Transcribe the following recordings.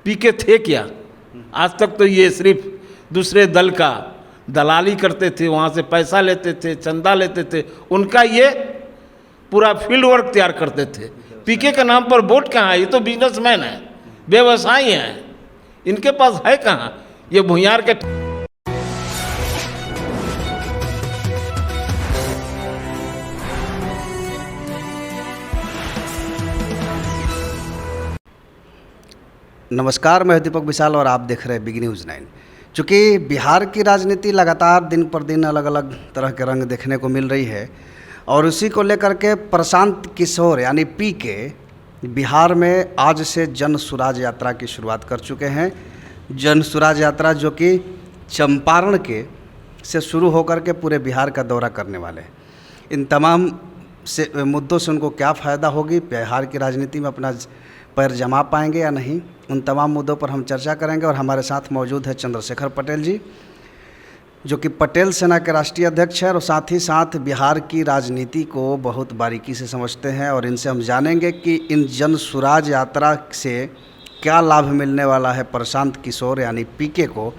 पीके थे क्या? आज तक तो ये सिर्फ दूसरे दल का दलाली करते थे, वहाँ से पैसा लेते थे, चंदा लेते थे, उनका ये पूरा फील्ड वर्क तैयार करते थे। पीके के नाम पर वोट कहाँ है? ये तो बिजनेसमैन है, व्यवसायी हैं, इनके पास है कहाँ? ये भूमिहार के नमस्कार, मैं दीपक विशाल और आप देख रहे हैं बिग न्यूज़ 9। चूँकि बिहार की राजनीति लगातार दिन पर दिन अलग अलग तरह के रंग देखने को मिल रही है और उसी को लेकर के प्रशांत किशोर यानी पीके बिहार में आज से जन सुराज यात्रा की शुरुआत कर चुके हैं। जन सुराज यात्रा जो कि चंपारण के से शुरू होकर के पूरे बिहार का दौरा करने वाले हैं। इन तमाम से मुद्दों से उनको क्या फ़ायदा होगी, बिहार की राजनीति में अपना पैर जमा पाएंगे या नहीं, उन तमाम मुद्दों पर हम चर्चा करेंगे। और हमारे साथ मौजूद है चंद्रशेखर पटेल जी, जो कि पटेल सेना के राष्ट्रीय अध्यक्ष हैं और साथ ही साथ बिहार की राजनीति को बहुत बारीकी से समझते हैं। और इनसे हम जानेंगे कि इन जन सुराज यात्रा से क्या लाभ मिलने वाला है प्रशांत किशोर यानी पीके को।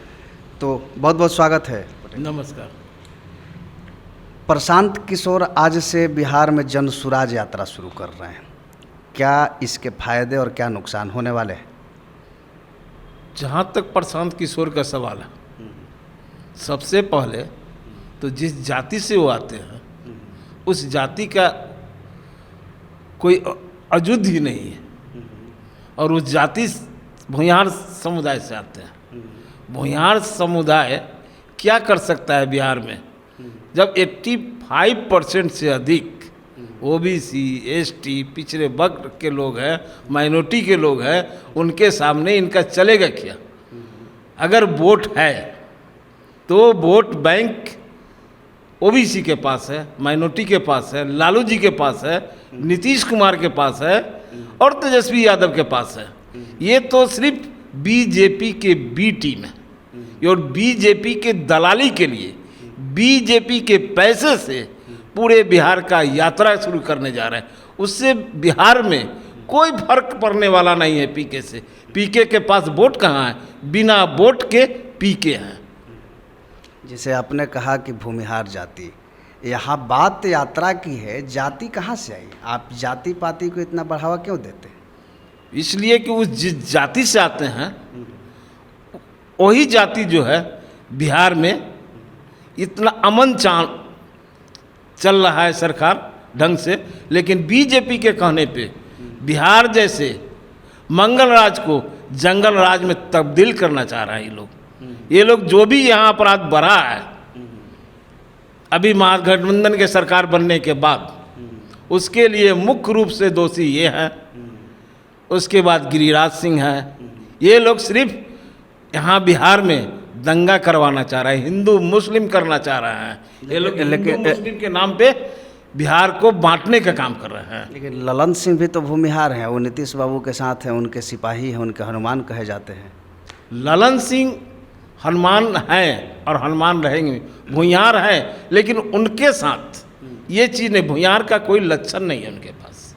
तो बहुत बहुत स्वागत है। नमस्कार। प्रशांत किशोर आज से बिहार में जन सुराज यात्रा शुरू कर रहे हैं, क्या इसके फायदे और क्या नुकसान होने वाले हैं? जहाँ तक प्रशांत किशोर का सवाल है, सबसे पहले तो जिस जाति से वो आते हैं उस जाति का कोई अजुद ही नहीं है और उस जाति भूमिहार समुदाय से आते हैं। भूमिहार समुदाय क्या कर सकता है बिहार में, जब 85% से अधिक ओबीसी, एसटी, पिछड़े वर्ग के लोग हैं, माइनॉरिटी के लोग हैं, उनके सामने इनका चलेगा क्या? अगर वोट है तो वोट बैंक ओबीसी के पास है, माइनॉरिटी के पास है, लालू जी के पास है, नीतीश कुमार के पास है और तेजस्वी यादव के पास है। ये तो सिर्फ बीजेपी के बी टीम है और बीजेपी के दलाली के लिए बीजेपी के पैसे से पूरे बिहार का यात्रा शुरू करने जा रहे हैं। उससे बिहार में कोई फर्क पड़ने वाला नहीं है पीके से। पीके के पास वोट कहाँ है? बिना वोट के पीके हैं। जैसे आपने कहा कि भूमिहार जाति, यहाँ बात यात्रा की है, जाति कहाँ से आई? आप जाति पाति को इतना बढ़ावा क्यों देते हैं? इसलिए कि उस जिस जाति से आते हैं वही जाति जो है बिहार में इतना अमन चल रहा है सरकार ढंग से, लेकिन बीजेपी के कहने पे बिहार जैसे मंगल राज को जंगल राज में तब्दील करना चाह रहा है ये लोग जो भी यहाँ अपराध बढ़ा है अभी महागठबंधन के सरकार बनने के बाद, उसके लिए मुख्य रूप से दोषी ये हैं। उसके बाद गिरिराज सिंह हैं। ये लोग सिर्फ यहाँ बिहार में दंगा करवाना चाह रहा है, हिंदू मुस्लिम करना चाह रहा है। ये लोग हिंदू मुस्लिम के नाम पे बिहार को बांटने का काम कर रहे हैं। लेकिन ललन सिंह भी तो भूमिहार हैं, वो नीतीश बाबू के साथ हैं, उनके सिपाही हैं, उनके हनुमान कहे जाते हैं। ललन सिंह हनुमान हैं और हनुमान रहेंगे, भूमिहार हैं, लेकिन उनके साथ ये चीज़ नहीं, भूमिहार का कोई लक्षण नहीं है उनके पास।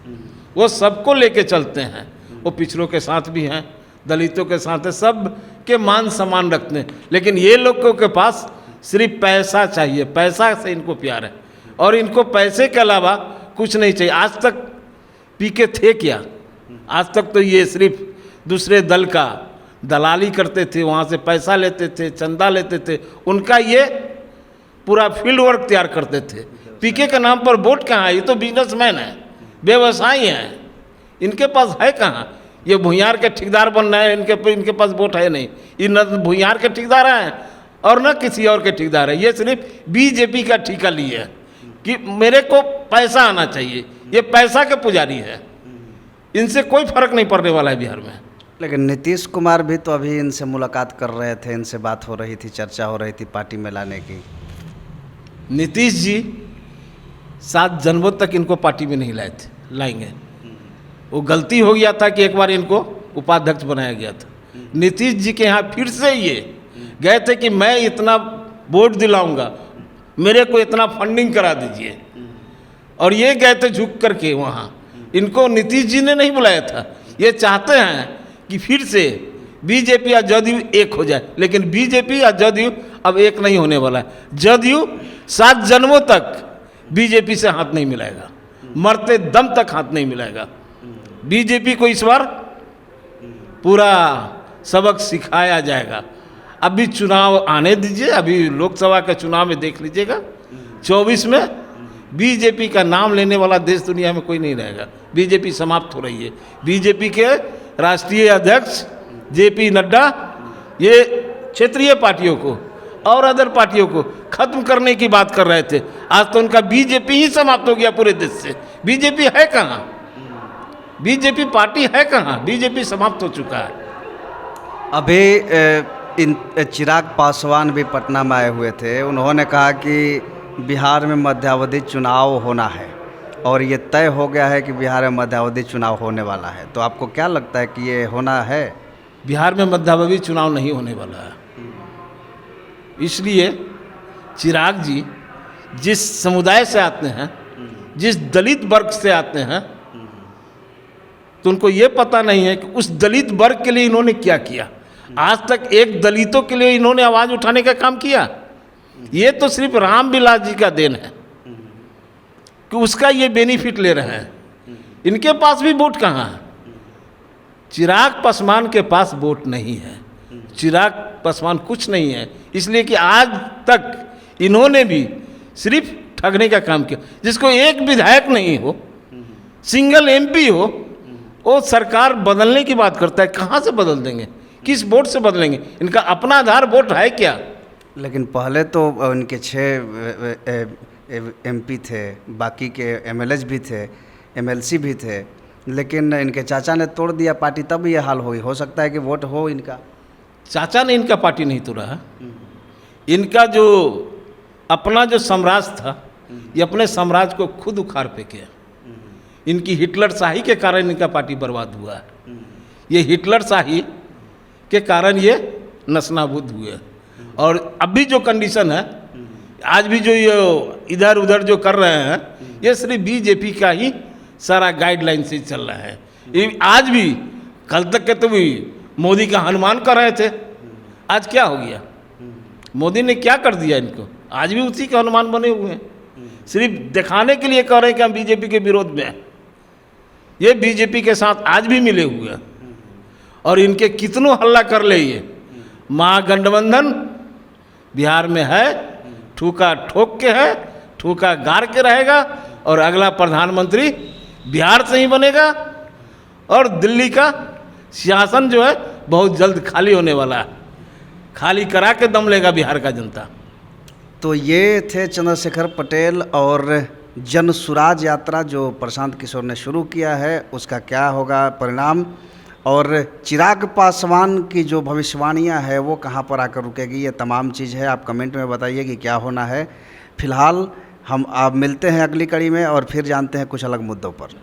वो सबको लेके चलते हैं, वो पिछड़ों के साथ भी हैं, दलितों के साथ है, सब के मान सम्मान रखते हैं। लेकिन ये लोगों के पास सिर्फ पैसा चाहिए, पैसा से इनको प्यार है और इनको पैसे के अलावा कुछ नहीं चाहिए। आज तक पीके थे क्या? आज तक तो ये सिर्फ दूसरे दल का दलाली करते थे, वहाँ से पैसा लेते थे, चंदा लेते थे, उनका ये पूरा फील्ड वर्क तैयार करते थे। पीके के नाम पर वोट कहाँ है? ये तो बिजनेसमैन है, व्यवसायी हैं, इनके पास है कहाँ? ये भूमिहार के ठेकेदार बन रहे हैं, इनके पास वोट है नहीं। ये न भूमिहार के ठेकेदार हैं और न किसी और के ठेकेदार है। ये सिर्फ बीजेपी का ठेका लिए है कि मेरे को पैसा आना चाहिए। ये पैसा के पुजारी है, इनसे कोई फर्क नहीं पड़ने वाला है बिहार में। लेकिन नीतीश कुमार भी तो अभी इनसे मुलाकात कर रहे थे, इनसे बात हो रही थी, चर्चा हो रही थी पार्टी में लाने की। नीतीश जी 7 जनवरी तक इनको पार्टी में नहीं लाएंगे। वो गलती हो गया था कि एक बार इनको उपाध्यक्ष बनाया गया था। नीतीश जी के यहाँ फिर से ये गए थे कि मैं इतना वोट दिलाऊंगा, मेरे को इतना फंडिंग करा दीजिए, और ये गए थे झुक करके वहाँ। इनको नीतीश जी ने नहीं बुलाया था। ये चाहते हैं कि फिर से बीजेपी या जदयू एक हो जाए, लेकिन बीजेपी या जदयू अब एक नहीं होने वाला है। जदयू 7 जन्मों तक बीजेपी से हाथ नहीं मिलाएगा, मरते दम तक हाथ नहीं मिलाएगा। बीजेपी को इस बार पूरा सबक सिखाया जाएगा। अभी चुनाव आने दीजिए, अभी लोकसभा के चुनाव में देख लीजिएगा 24 में बीजेपी का नाम लेने वाला देश दुनिया में कोई नहीं रहेगा। बीजेपी समाप्त हो रही है। बीजेपी के राष्ट्रीय अध्यक्ष जेपी नड्डा ये क्षेत्रीय पार्टियों को और अदर पार्टियों को खत्म करने की बात कर रहे थे। आज तो उनका बीजेपी ही समाप्त हो गया पूरे देश से। बीजेपी है कहाँ? बीजेपी पार्टी है कहाँ? बीजेपी समाप्त हो चुका है। अभी इन चिराग पासवान भी पटना में आए हुए थे। उन्होंने कहा कि बिहार में मध्यावधि चुनाव होना है और ये तय हो गया है कि बिहार में मध्यावधि चुनाव होने वाला है। तो आपको क्या लगता है कि ये होना है? बिहार में मध्यावधि चुनाव नहीं होने वाला है। इसलिए चिराग जी जिस समुदाय से आते हैं, जिस दलित वर्ग से आते हैं, तो उनको ये पता नहीं है कि उस दलित वर्ग के लिए इन्होंने क्या किया। आज तक एक दलितों के लिए इन्होंने आवाज़ उठाने का काम किया। ये तो सिर्फ रामविलास जी का देन है कि उसका ये बेनिफिट ले रहे हैं। इनके पास भी वोट कहाँ है? चिराग पासवान के पास वोट नहीं है। चिराग पासवान कुछ नहीं है, इसलिए कि आज तक इन्होंने भी सिर्फ ठगने का काम किया। जिसको एक विधायक नहीं हो, सिंगल एमपी हो, वो सरकार बदलने की बात करता है। कहाँ से बदल देंगे? किस वोट से बदलेंगे? इनका अपना आधार वोट है क्या? लेकिन पहले तो उनके 6 एमपी थे, बाकी के एमएलए भी थे, एमएलसी भी थे, लेकिन इनके चाचा ने तोड़ दिया पार्टी, तब ये हाल हुई। हो सकता है कि वोट हो इनका। चाचा ने इनका पार्टी नहीं तोड़ा है। इनका जो अपना जो साम्राज्य था, ये अपने साम्राज्य को खुद उखाड़ फेंके। इनकी हिटलर शाही के कारण इनका पार्टी बर्बाद हुआ है। ये हिटलर शाही के कारण ये नस्तानाबूद हुए। और अभी जो कंडीशन है, आज भी जो ये इधर उधर जो कर रहे हैं, ये सिर्फ बीजेपी का ही सारा गाइडलाइन से चल रहा है। ये आज भी, कल तक के तो भी मोदी का हनुमान कर रहे थे। आज क्या हो गया? मोदी ने क्या कर दिया इनको? आज भी उसी के हनुमान बने हुए हैं। सिर्फ दिखाने के लिए कह रहे हैं कि हम बीजेपी के विरोध में हैं। ये बीजेपी के साथ आज भी मिले हुए हैं और इनके कितनों हल्ला कर ले। ये महागठबंधन बिहार में है, ठूका ठोक के है, ठूका गार के रहेगा और अगला प्रधानमंत्री बिहार से ही बनेगा और दिल्ली का सिंहासन जो है बहुत जल्द खाली होने वाला है। खाली करा के दम लेगा बिहार का जनता। तो ये थे चंद्रशेखर पटेल और जन सुराज यात्रा जो प्रशांत किशोर ने शुरू किया है, उसका क्या होगा परिणाम, और चिराग पासवान की जो भविष्यवाणियां है वो कहां पर आकर रुकेगी, ये तमाम चीज़ है। आप कमेंट में बताइए कि क्या होना है। फिलहाल हम आप मिलते हैं अगली कड़ी में और फिर जानते हैं कुछ अलग मुद्दों पर।